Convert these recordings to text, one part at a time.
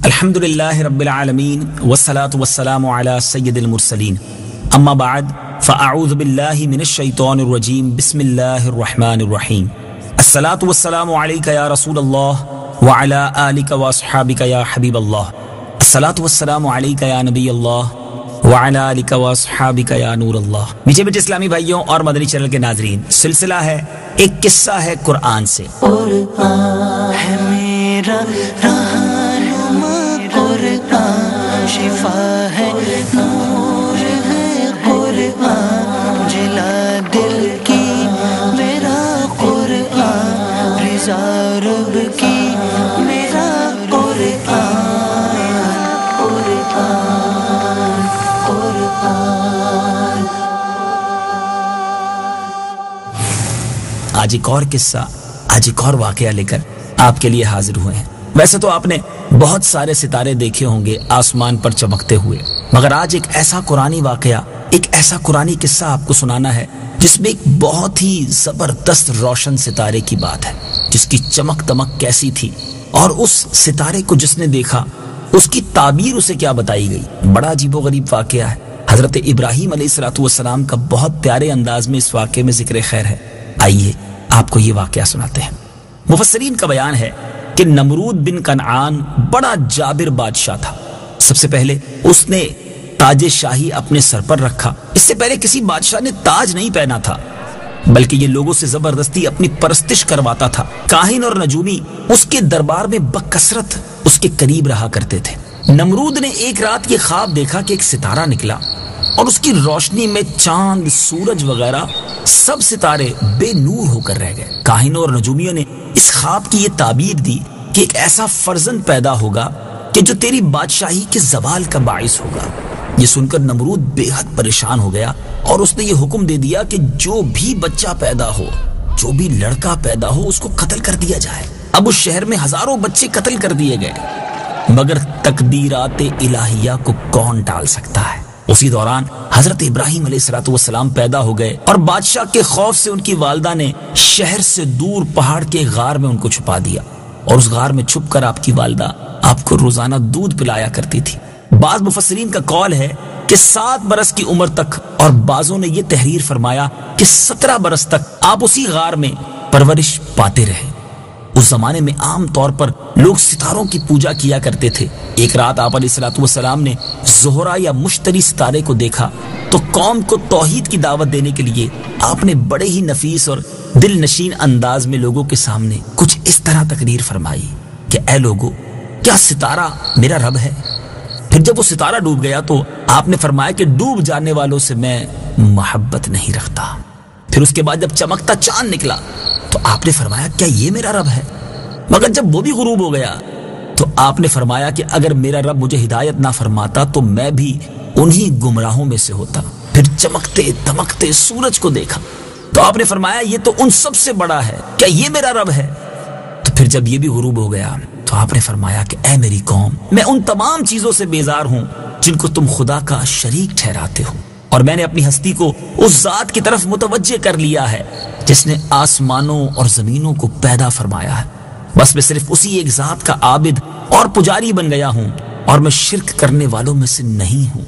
الحمد للہ رب العالمین والصلاة والسلام علی سید المرسلین اما بعد فاعوذ باللہ من الشیطان الرجیم بسم اللہ الرحمن الرحیم الصلاة والسلام علیک یا رسول اللہ وعلی آلک واصحابک یا حبیب اللہ الصلاة والسلام علیک یا نبی اللہ وعلی آلک واصحابک یا نور اللہ۔ میٹھے میٹھے اسلامی بھائیوں اور مدنی چینل کے ناظرین، سلسلہ ہے ایک قصہ ہے قرآن سے۔ قرآن ہے میرا رہنما، قرآن شفا ہے، نور ہے قرآن، جلا دل کی میرا قرآن، رضا رب کی میرا قرآن، قرآن قرآن۔ آج ایک اور قصہ، آج ایک اور واقعہ لے کر آپ کے لیے حاضر ہوئے ہیں۔ ویسے تو آپ نے بہت سارے ستارے دیکھے ہوں گے آسمان پر چمکتے ہوئے، مگر آج ایک ایسا قرآنی واقعہ، ایک ایسا قرآنی قصہ آپ کو سنانا ہے جس میں ایک بہت ہی زبردست روشن ستارے کی بات ہے، جس کی چمک دمک کیسی تھی، اور اس ستارے کو جس نے دیکھا اس کی تعبیر اسے کیا بتائی گئی۔ بڑا عجیب و غریب واقعہ ہے۔ حضرت ابراہیم علیہ السلام کا بہت پیارے انداز میں اس واقعے میں ذکر خیر ہے۔ آئیے آپ کو یہ واقعہ سناتے ہیں۔ مفسرین کا بیان ہے کہ نمرود بن کنعان بڑا جابر بادشاہ تھا۔ سب سے پہلے اس نے تاج شاہی اپنے سر پر رکھا۔ اس سے پہلے کسی بادشاہ نے تاج نہیں پہنا تھا، بلکہ یہ لوگوں سے زبردستی اپنی پرستش کرواتا تھا۔ کاہن اور نجومی اس کے دربار میں بکثرت اس کے قریب رہا کرتے تھے۔ نمرود نے ایک رات یہ خواب دیکھا کہ ایک ستارہ نکلا اور اس کی روشنی میں چاند، سورج وغیرہ سب ستارے بے نور ہو کر رہ گئے۔ کاہنوں اور نجومیوں نے اس خواب کی یہ تعبیر دی کہ ایک ایسا فرزند پیدا ہوگا کہ جو تیری بادشاہی کے زوال کا باعث ہوگا۔ یہ سن کر نمرود بے حد پریشان ہو گیا اور اس نے یہ حکم دے دیا کہ جو بھی بچہ پیدا ہو، جو بھی لڑکا پیدا ہو، اس کو قتل کر دیا جائے۔ اب اس شہر میں ہزاروں بچے قتل کر دیے گئے، مگر تقدیرات الہیہ کو کون ٹال سکتا ہے۔ اسی دوران حضرت ابراہیم علیہ السلام پیدا ہو گئے اور بادشاہ کے خوف سے ان کی والدہ نے شہر سے دور پہاڑ کے غار میں ان کو چھپا دیا، اور اس غار میں چھپ کر آپ کی والدہ آپ کو روزانہ دودھ پلایا کرتی تھی۔ بعض مفسرین کا قول ہے کہ 7 برس کی عمر تک، اور بعضوں نے یہ تحریر فرمایا کہ 17 برس تک آپ اسی غار میں پرورش پاتے رہے۔ اس زمانے میں عام طور پر لوگ ستاروں کی پوجا کیا کرتے تھے۔ ایک رات آپ علیہ السلام نے زہرہ یا مشتری ستارے کو دیکھا تو قوم کو توحید کی دعوت دینے کے لیے آپ نے بڑے ہی نفیس اور دل نشین انداز میں لوگوں کے سامنے کچھ اس طرح تقریر فرمائی کہ اے لوگو، کیا ستارہ میرا رب ہے؟ پھر جب وہ ستارہ ڈوب گیا تو آپ نے فرمایا کہ ڈوب جانے والوں سے میں محبت نہیں رکھتا۔ پھر اس کے بعد جب چمکتا چاند نکلا تو آپ نے فرمایا کیا یہ میرا رب ہے؟ مگر جب وہ بھی غروب ہو گیا تو آپ نے فرمایا کہ اگر میرا رب مجھے ہدایت نہ فرماتا تو میں بھی انہی گمراہوں میں سے ہوتا۔ پھر چمکتے دمکتے سورج کو دیکھا تو آپ نے فرمایا یہ تو ان سب سے بڑا ہے، کیا یہ میرا رب ہے؟ تو پھر جب یہ بھی غروب ہو گیا تو آپ نے فرمایا کہ اے میری قوم، میں ان تمام چیزوں سے بیزار ہوں جن کو تم خدا کا شریک ٹھہراتے ہو، اور میں نے اپنی ہستی کو اس ذات کی طرف متوجہ کر لیا ہے جس نے آسمانوں اور زمینوں کو پیدا فرمایا ہے۔ بس میں صرف اسی ایک ذات کا عابد اور پجاری بن گیا ہوں، اور میں شرک کرنے والوں میں سے نہیں ہوں۔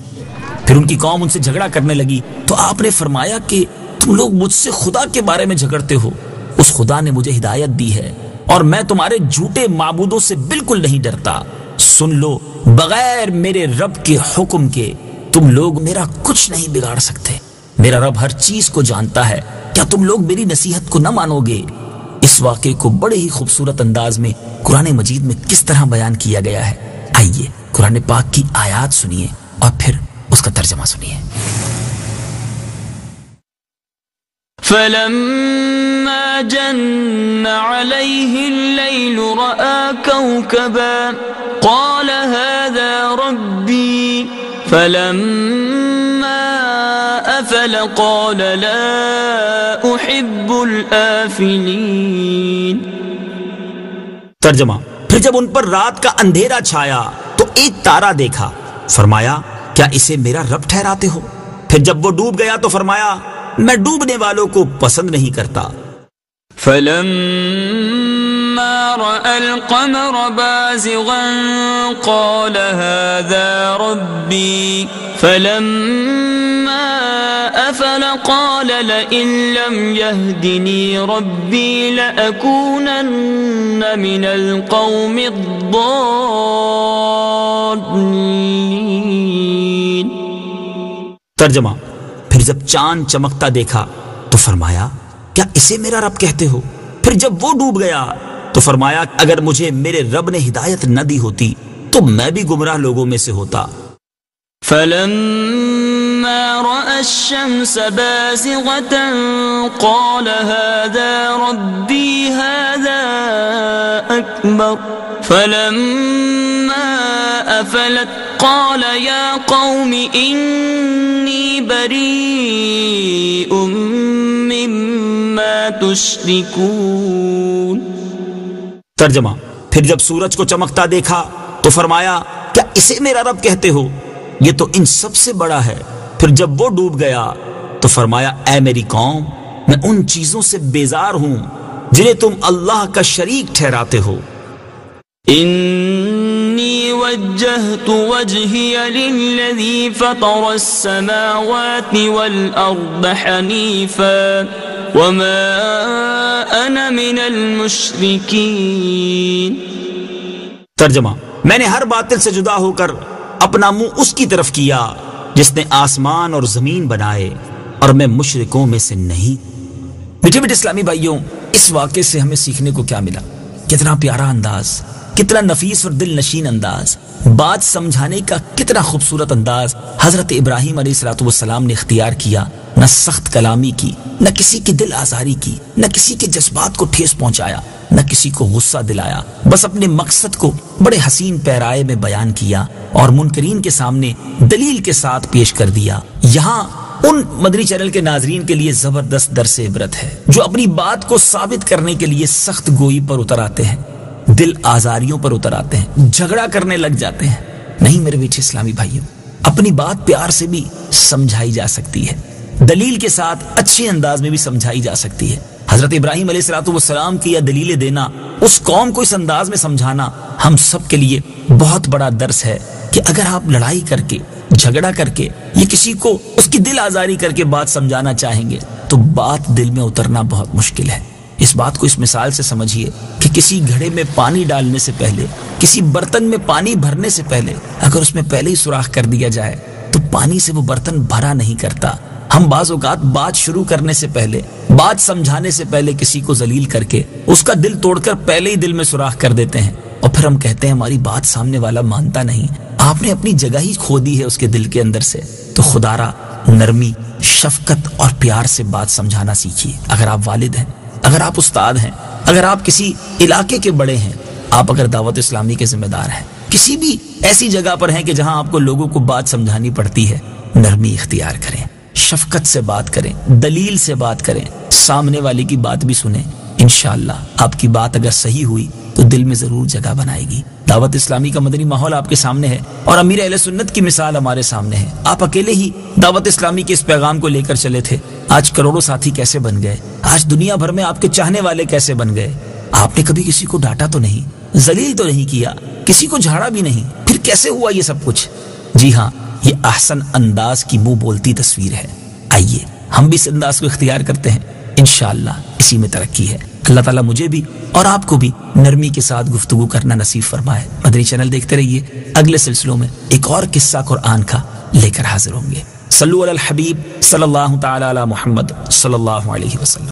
پھر ان کی قوم ان سے جھگڑا کرنے لگی تو آپ نے فرمایا کہ تم لوگ مجھ سے خدا کے بارے میں جھگڑتے ہو۔ اس خدا نے مجھے ہدایت دی ہے اور میں تمہارے جھوٹے معبودوں سے بالکل نہیں ڈرتا۔ سن لو، بغیر میرے رب کے حکم کے تم لوگ میرا کچھ نہیں بگاڑ سکتے۔ میرا رب ہر چیز کو جانتا ہے، کیا تم لوگ میری نصیحت کو نہ مانو گے؟ اس واقعے کو بڑے ہی خوبصورت انداز میں قرآن مجید میں کس طرح بیان کیا گیا ہے، آئیے قرآن پاک کی آیات سنیے اور پھر اس کا ترجمہ سنیے۔ فلما جن عليه الليل رأى كوكبا قال هذا ربي فلما أفل قال لا أحب الآفلين۔ ترجمہ، پھر جب ان پر رات کا اندھیرا چھایا تو ایک تارا دیکھا، فرمایا کیا اسے میرا رب ٹھہراتے ہو؟ پھر جب وہ ڈوب گیا تو فرمایا میں ڈوبنے والوں کو پسند نہیں کرتا۔ فلما رأى القمر بازغا قال هذا ربي فلما أفل قال لئن لم يهدني ربي لأكونن من القوم الضالين. ترجمہ: پھر جب چاند چمکتا دیکھا تو فرمایا کیا اسے میرا رب کہتے ہو؟ پھر جب وہ ڈوب گیا تو فرمایا اگر مجھے میرے رب نے ہدایت نہ دی ہوتی تو میں بھی گمراہ لوگوں میں سے ہوتا. فلما رأى الشمس بازغة قال هذا ربي هذا أكبر فلما أفلت قال يا قوم إني بريء مما تشركون. ترجمہ: پھر جب سورج کو چمکتا دیکھا تو فرمایا کیا اسے میرا رب کہتے ہو؟ یہ تو ان سب سے بڑا ہے. پھر جب وہ ڈوب گیا تو فرمایا اے میری قوم میں ان چیزوں سے بیزار ہوں جنہیں تم اللہ کا شریک ٹھہراتے ہو. انی وجہت وجہی للذی فطر السماوات والارض حنیفا وما انا من المشرکین. ترجمہ: میں نے ہر باطل سے جدا ہو کر اپنا منہ اس کی طرف کیا جس نے آسمان اور زمین بنائے اور میں مشرکوں میں سے نہیں. میٹھے میٹھے اسلامی بھائیوں، اس واقعے سے ہمیں سیکھنے کو کیا ملا؟ کتنا پیارا انداز، کتنا نفیس اور دل نشین انداز، بات سمجھانے کا کتنا خوبصورت انداز حضرت ابراہیم علیہ السلام نے اختیار کیا. نہ سخت کلامی کی، نہ کسی کی دل آزاری کی، نہ کسی کے جذبات کو ٹھیس پہنچایا، نہ کسی کو غصہ دلایا. بس اپنے مقصد کو بڑے حسین پیرائے میں بیان کیا اور منکرین کے سامنے دلیل کے ساتھ پیش کر دیا. یہاں ان مدنی چینل کے ناظرین کے لیے زبردست درس عبرت ہے جو اپنی بات کو ثابت کرنے کے لیے سخت گوئی پر اتر آتے ہیں، دل آزاریوں پر اتر آتے ہیں، جھگڑا کرنے لگ جاتے ہیں. نہیں میرے میٹھے اسلامی بھائیوں، اپنی بات پیار سے بھی سمجھائی جا سکتی ہے، دلیل کے ساتھ اچھے انداز میں بھی سمجھائی جا سکتی ہے. حضرت ابراہیم علیہ السلام کی یہ دلیلیں دینا، اس قوم کو اس انداز میں سمجھانا ہم سب کے لیے بہت بڑا درس ہے کہ اگر آپ لڑائی کر کے، جھگڑا کر کے، یہ کسی کو اس کی دل آزاری کر کے بات سمجھانا چاہیں گے تو بات دل میں اترنا بہت مشکل ہے. اس بات کو اس مثال سے سمجھیے کہ کسی گھڑے میں پانی ڈالنے سے پہلے، کسی برتن میں پانی بھرنے سے پہلے اگر اس میں پہلے ہی سوراخ کر دیا جائے تو پانی سے وہ برتن بھرا نہیں کرتا. ہم بعض اوقات بات شروع کرنے سے پہلے، بات سمجھانے سے پہلے کسی کو ذلیل کر کے اس کا دل توڑ کر پہلے ہی دل میں سوراخ کر دیتے ہیں اور پھر ہم کہتے ہیں ہماری بات سامنے والا مانتا نہیں. آپ نے اپنی جگہ ہی کھو دی ہے اس کے دل کے اندر سے. تو خدا را نرمی، شفقت اور پیار سے بات سمجھانا سیکھیے. اگر آپ والد ہیں، اگر آپ استاد ہیں، اگر آپ کسی علاقے کے بڑے ہیں، آپ اگر دعوت اسلامی کے ذمہ دار ہیں، کسی بھی ایسی جگہ پر ہیں کہ جہاں آپ کو لوگوں کو بات سمجھانی پڑتی ہے، نرمی اختیار کریں، شفقت سے بات کریں، دلیل سے بات کریں، سامنے والے کی بات بھی سنیں. انشاءاللہ آپ کی بات اگر صحیح ہوئی تو دل میں ضرور جگہ بنائے گی. دعوت اسلامی کا مدنی ماحول آپ کے سامنے ہے اور امیر اہل سنت کی مثال ہمارے سامنے ہے. آپ اکیلے ہی دعوت اسلامی کے اس پیغام کو لے کر چلے تھے، آج کروڑوں ساتھی کیسے بن گئے، آج دنیا بھر میں آپ کے چاہنے والے کیسے بن گئے. آپ نے کبھی کسی کو ڈانٹا تو نہیں، ذلیل تو نہیں کیا، کسی کو جھاڑا بھی نہیں، پھر کیسے ہوا یہ سب کچھ؟ جی ہاں، یہ احسن انداز کی منہ بولتی تصویر ہے. آئیے ہم بھی اس انداز کو اختیار کرتے ہیں، انشاءاللہ اسی میں ترقی ہے. اللہ تعالیٰ مجھے بھی اور آپ کو بھی نرمی کے ساتھ گفتگو کرنا نصیب فرمائے. مدنی چینل دیکھتے رہیے، اگلے سلسلوں میں ایک اور قصہ قرآن کا لے کر حاضر ہوں گے. صلو علی الحبیب صلی اللہ تعالی علی محمد صلی اللہ علیہ وسلم.